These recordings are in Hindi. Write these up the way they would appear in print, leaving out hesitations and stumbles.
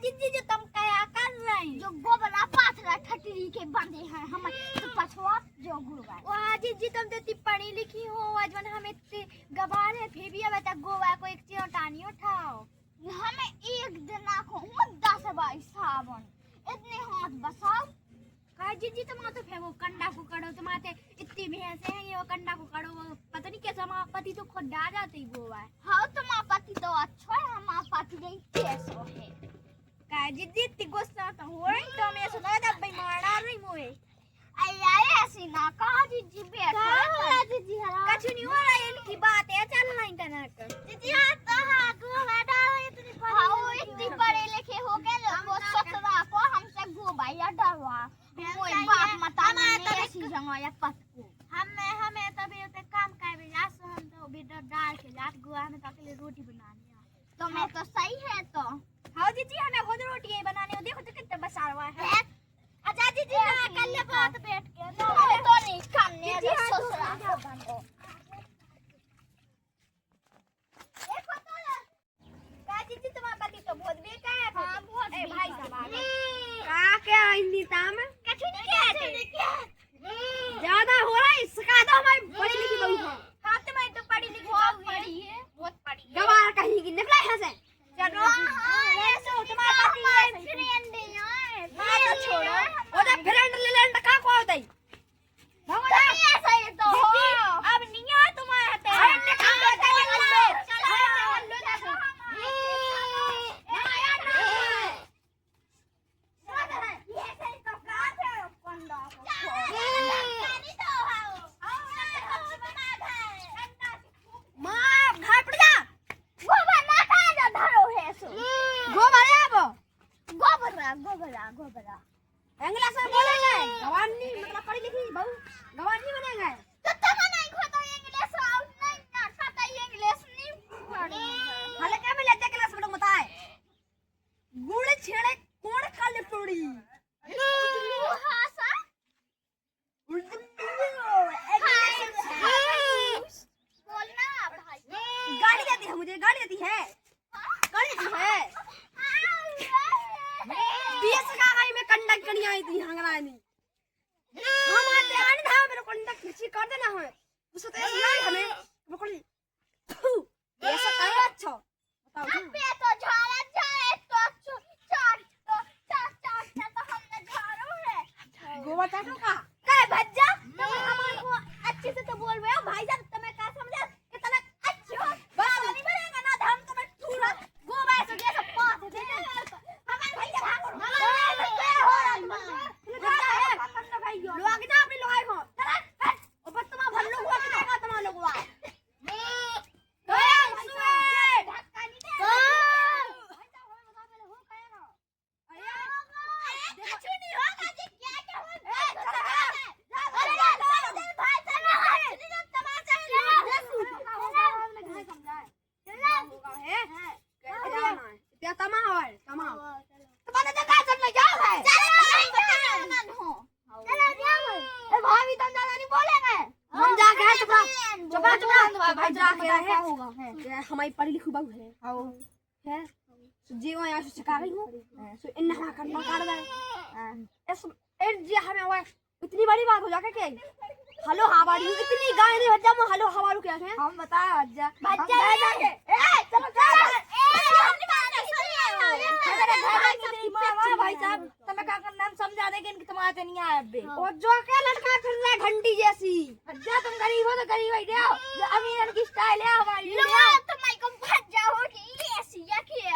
जीजी जो तुम क्या कर रहे हैं? जो गोबरा पाथरा ठटरी के बंदे हैं हम तो पछवा जो गुरवा। वाह जीजी तुम तो इतनी पढ़ी लिखी हो, आज मन हमें इतने गवार है फिर भी अब तक गोवा को एक चौटानी उठाओ। हमें एक दिन आँखों में 10 बाई साबुन इतने हाथ बसाओ। कहा जीजी तुम तो फेंको कंडा को करो, तुम्हारे इतनी भैंसे हैं ये वो कंडा को करो, वो पता नहीं कैसा हमारा पति तो खुद डा जाते ही गोवा है। हाँ तुम्हारा पति तो अच्छा है, हमारा पति नहीं कैसो है। कहा जीजी इतनी गुस्सा तो हो रही तो मैं सुना था भाई मारा रही मोए। अरे ऐसी ना कहा जीजी बैठो जीजी हरा कुछ नहीं हो रहा है, इनकी बात है चल नहीं करना कर। जीजी हाँ तो हाँ गोवा डालो इतनी पढ़े हाँ इतनी पढ़े लिखे हो गए वो ससुरा को हमसे गोवा डरवा मोए बाप मता ने ऐसी जगह या पतको हमें तभी उते काम कर भी जा सो हम तो बेटा डाल के जात गोवा में ताके लिए रोटी बनानी है। तो मैं तो सही है तो हाँ जीजी हमें खुद रोटी ही बनानी हो, देखो तो कितना बसारवा है। अच्छा जीजी ना कर ले बात बैठ के ना तो नहीं खाने दे ससुरा को बनो। देखो तो का जीजी तुम्हारा पति तो बहुत बेकार है। हां बहुत ए भाई साहब का क्या हिंदी ताम कछु नहीं कहते ज्यादा हो रहा है इसका तो हमारी पढ़ी लिखी बहू है। हां तुम्हारी तो पढ़ी लिखी बहुत बड़ी है बहुत बड़ी गवार कहीं की निकला है से चलो ये सो तुम्हारा पति फ्रेंड है हां तो छोड़ो वो तो फ्रेंड ले लेंड का को होता है भगवान ऐसा ही तो हो अब नहीं आ तुम्हारे हाथ है निकाल दो गोबरा इंग्लिश में बोलेंगे गवानी मतलब पढ़ी लिखी बहू गवानी बनेंगे तो तुम नहीं खाता इंग्लिश आउट नहीं ना खाता इंग्लिश नहीं पढ़ी हाले क्या मिले देख क्लास में बताए गुड़ छेड़े कौन खा ले तोड़ी भाषा बोलना भाई गाड़ी देती है मुझे गाड़ी देती है बीस का गई में कंडक कनी आई थी हंगरानी हम आते आने था मेरे कंडक किसी कर देना है उसे तो ऐसा नहीं हमें बिल्कुल ऐसा करे अच्छा बताओ अबे तो झाड़ा जाए तो चार तो हमने झाड़ू है गोवा चाटो का काय भज्जा तुम हमारे को अच्छे से तो बोल रहे हो भाई साहब तुम्हें क्या समझा कि तुम अच्छे हो बस नहीं बनेगा ना हम तुम्हें थोड़ा गोवा से जैसा पास दे हमारे भाई साहब लोग ना अपने लोग हो चला ऊपर तुम भल्लू हुआ कि नहीं तुम लोग हुआ हमारी पढ़ी लिखी बहू है जीवन यहाँ से सिखा रही हूँ सो इन हमारा करना कर दे इस जी हमें हुआ इतनी बड़ी बात हो जाके क्या हेलो हवारी इतनी गाय नहीं भज्जा मैं हेलो हवारू क्या है हम बता भज्जा जाएंगे ए चलो भाई साहब तुम्हें क्या करना समझा देंगे इनकी तुम्हारे नहीं आया अबे और जो क्या लड़का फिर रहा है घंटी जैसी भज्जा तुम गरीब हो तो गरीब ही रहो जो अमीर की स्टाइल है हमारी तुम्हारे को भज्जा हो कि ऐसी या क्या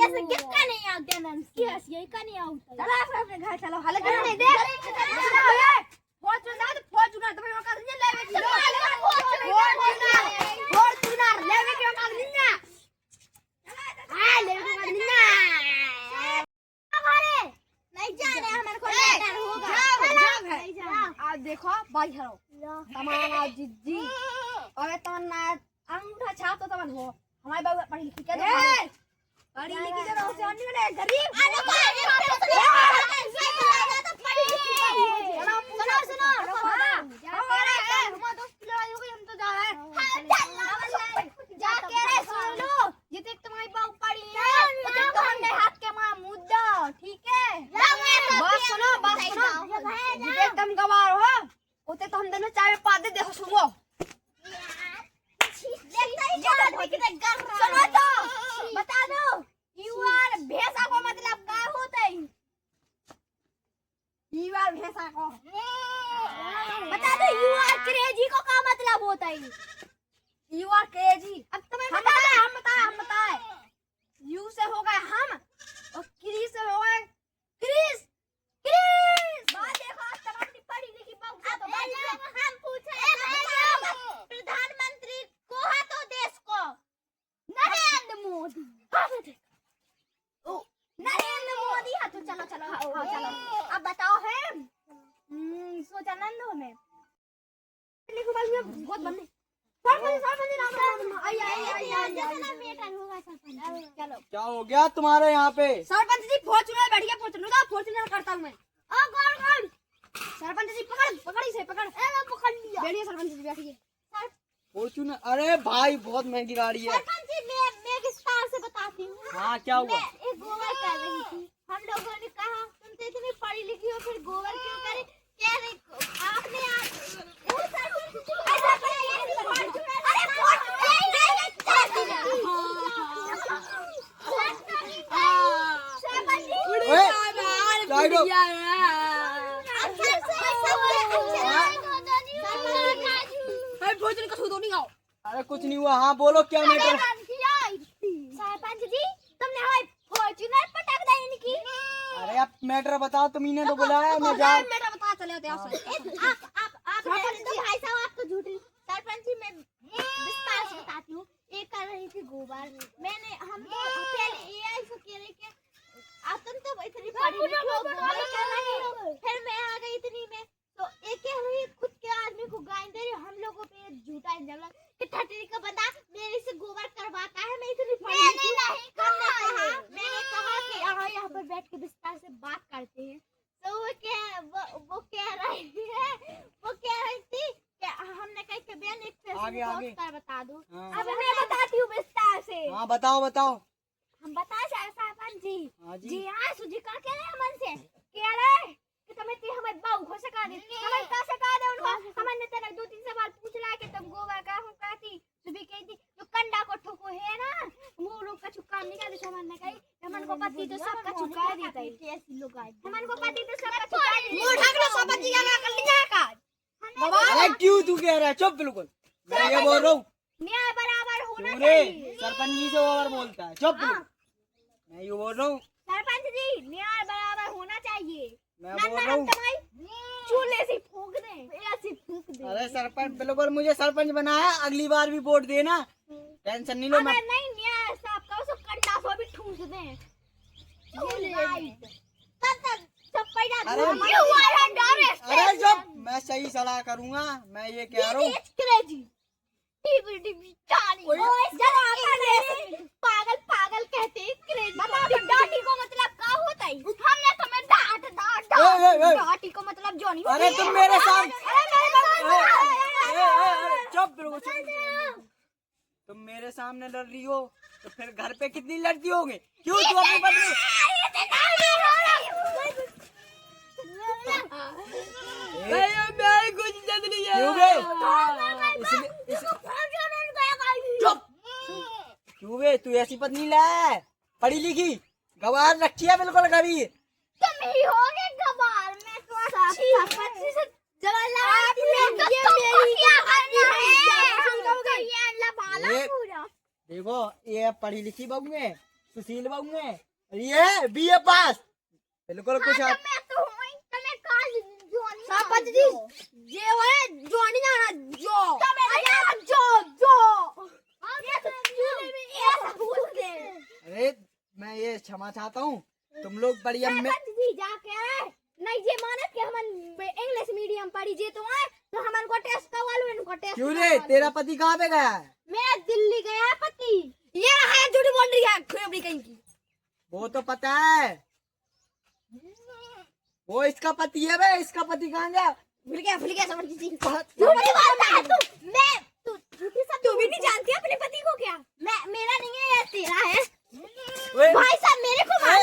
ऐसे किसका नहीं आता ना ऐसी यही का नहीं आता चलो अपने घर चलो हल करने दे फॉर्च्यूनर तुम्हें मौका नहीं लेवे फॉर्च्यूनर लेवे के मौका नहीं ना हां लेवे के मौका नहीं ना हमारे नहीं जाने हमारे को डर होगा आज देखो भाई हरो तमाम जिज्जी और तमन्ना अंगूठा छाप तो तमन हो हमारे बाबू पढ़ी लिखी क्या पढ़ी लिखी जब उसे अन्य ने गरीब को बता दो यू आर क्रेजी को क्या मतलब होता है? You are crazy. अब तुम्हें हम बताए यू से हो गए हम और क्री से हो गए क्रिस। बात देखो आज तुम्हारी पढ़ी लिखी बहू से तो हम पूछे प्रधानमंत्री को है तो देश को नरेंद्र मोदी। नरेंद्र मोदी है तो चलो चलो अब बताओ है सोचानंद हमें लिखो बाल में बहुत बनने चलो क्या हो गया तुम्हारे यहाँ पे? सरपंच जी फॉर्च्यूनर बैठ गया। फॉर्च्यूनर करता हूँ मैं। सरपंच जी पकड़ इसे पकड़ लिया। बैठिए सरपंच जी बैठिए। फॉर्च्यूनर? अरे भाई बहुत महंगी गाड़ी है। सरपंच जी मैं विस्तार से बताती हूँ। हाँ क्या हुआ? मैं एक गोबर कर रही थी, हम लोगों ने कहा तुम तो इतनी पढ़ी लिखी हो फिर गोबर क्यों करे? कह रही आपने भोजन का सूदो नहीं आओ। अरे कुछ नहीं हुआ। हाँ बोलो क्या मैटर? सरपंच जी तुमने हमारी फॉर्च्यूनर पटक दी इनकी। अरे आप मैटर बताओ, तुम इन्हें तो बुलाया। मैं जा मेरा बता चले होते आप सरपंच जी भाई साहब आप तो झूठी। सरपंच जी मैं विस्तार से बताती हूँ। एक कर रही थी गोबर, मैंने हम तो पहले एआई से कह रहे कि तुम तो इतनी पढ़ी लिखी हो गोबर कर रही हो, फिर मैं आ गई इतनी में तो एक कह रही खुद के आदमी को गाय दे रही। हम लोगों पे झूठा इल्जाम लगा कि ठटरी का बंदा मेरे से गोबर करवाता है। मैं इतनी पढ़ी लिखी मैंने कहा कि यहाँ पर बैठ के विस्तार से बात करते हैं। तो वो कह रही थी कि हमने कहा कि बहन एक आगे कर बता दो। हाँ। अब मैं बताती हूँ विस्तार से। हाँ बताओ। हम बता सरपंच जी हाँ जी। जी हाँ सुजी का कह रहे मन से कह रहे कि तुम इतनी हमें बाऊ को सिखा दे हमें का सिखा दे उनको। हमने तेरे 2-3 सवाल पूछ ला कि तुम गोबर का हूँ कहती सुबह कहती जो कंडा को ठोको है ना वो लोग का चुका नहीं कर दे। हमने कही हमन को पति तो सबका चुका देता है कैसी लोग आए हमन को पति तो सबका चुका देता है। वो ढंग से सरपंच जी क्या कर लिया का। अरे क्यों तू कह रहा है? चुप बिल्कुल। मैं ये बोल रहा हूँ न्याय बराबर होना रे चाहिए। सरपंच जी से ओवर बोलता है। चुप बिल्कुल। मैं ये बोल रहा हूँ। सरपंच जी न्याय बराबर होना चाहिए। मैं बोल रहा हूँ। चूल्हे से फूंक दे ऐसे फूंक दे। अरे सरपंच बिल्कुल मुझे सरपंच बनाया, अगली बार भी वोट देना, टेंशन नहीं लो। मैं अगर नहीं न्याय साहब का उसको कंडा सो भी ठूस दे। अरे जब मैं सही सलाह करूंगा, मैं ये कह रहा हूँ। पागल कहते डांटी को मतलब क्या होता है? हमने तुम्हें डांटी को मतलब जो नहीं। अरे तुम मेरे सामने चुप बिल्कुल। तुम मेरे सामने लड़ रही हो तो फिर घर पे कितनी लड़ती होगी? क्यों तू अपनी पत्नी? क्यों बे तू ऐसी पत्नी लाया? पढ़ी लिखी गवार रखी है बिल्कुल कभी। तुम ही होगे गवार। मैं सरपंच से जवान लगाती हूं। देखो ये पढ़ी लिखी बहू है, सुशील बहू है, ये बीए पास बिल्कुल कुछ आप। सरपंच जी ये वो है जो नहीं जाना जो अरे मैं ये क्षमा चाहता हूँ। तुम लोग बढ़िया में जी जाके नहीं ये माने कि हम इंग्लिश मीडियम पढ़ी जे तो आए तो हमन को टेस्ट करवालो इनको टेस्ट। क्यों रे तेरा पति कहाँ पे गया है? मैं दिल्ली गया पति। ये है झूठी बोल रही है खोपड़ी कहीं की। वो तो पता है, वो इसका पति है बे। इसका पति कहाँ गया? भूल गया सरपंच जी। झूठी बोलता है तू। मैं झूठी सब तू भी नहीं जानती अपने पति को क्या? मैं मेरा नहीं है ये तेरा है। ओए, भाई साहब मेरे को मार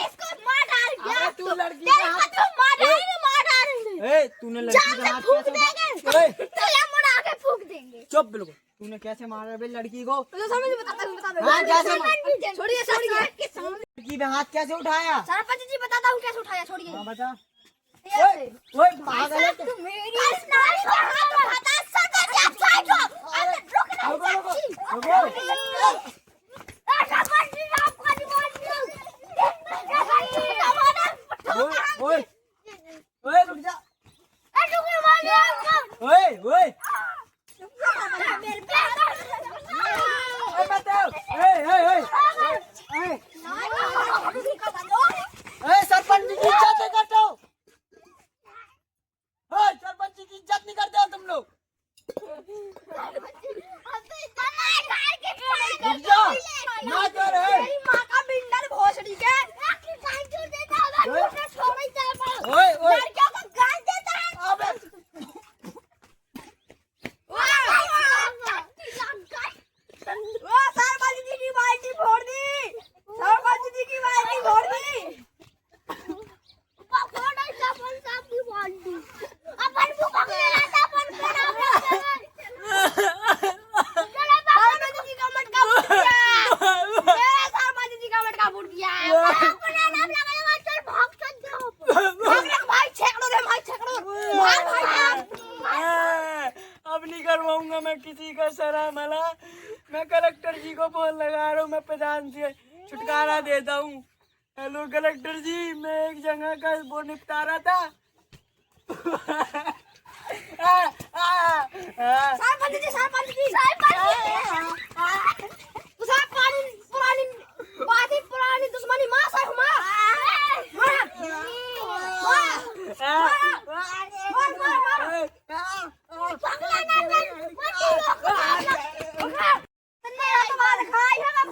इसको मार डाल। अरे तू लड़की तेरे का को तो मार डालेंगे मार डालेंगे। तूने लड़की जान का से हाथ फूंक कैसे देंगे। उठा- ओए, तुझे मुड़ा के फूंक देंगे। चुप बिल्कुल। तूने कैसे मारा बे लड़की को? तो समझ बता दो हाँ कैसे मारा? छोड़िए लड़की में हाथ कैसे उठाया? सरपंच जी बता बताता हूँ कैसे उठाया, छोड़िए। हाँ बता। ऐसे। ओए पागल है क्या? तू मेरी नानी को हाथ उठाता सदा से आप साइड हो। अरे रुक ना। रुको रुको रुको। ऐसा मत नहीं आप खाली बोल दियो। ओए ओए रुक जा। ओए ओए बताओ। सरपंच की इज्जत नहीं करते हो। सरपंच की इज्जत नहीं करते हो तुम लोग। रुक जा ना कर। मेरी माँ का बिंडल भोसड़ी के। ओए ओए लड़कियों को गाल देता है। अबे वो सरपंच जी की बाल्टी फोड़ दी, सरपंच जी की बाल्टी फोड़ दी। सरपंच जी का मटका फूट गया, मेरा सरपंच जी का मटका फूट गया। भाई छेकड़ो रे, भाई छेकड़ो, भाग भाई भाग। अब नहीं करवाऊंगा मैं किसी का सरा मला। मैं कलेक्टर जी को फोन लगा रहा हूँ, मैं प्रधान से छुटकारा देता हूँ। हेलो कलेक्टर जी, मैं एक जगह का वो निपटा रहा था। सरपंच जी, सरपंच जी, साहब पुरानी बात ही, पुरानी दुश्मनी माँ साहब माँ।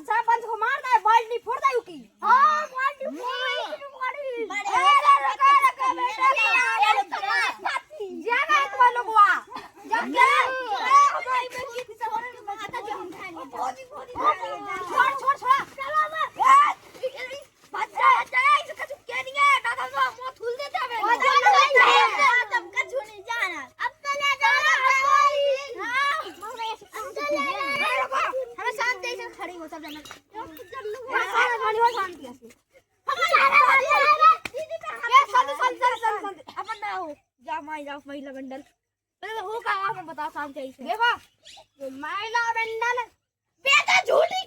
सरपंच को मार दे, बाल्टी फोड़ दे उसकी। जाना है तुम्हारे लोगों को। जब छोड़ छोड़ छोड़ बच्चा इसका चुप क्या नहीं है, दादा को मुंह थूल देते हैं। हमें शांति से खड़ी हो सब जना। शांति से अपन ना हो जा माई जा महिला बंडल पहले हो का आप बता शांति से देखो महिला बंडल बेटा झूठी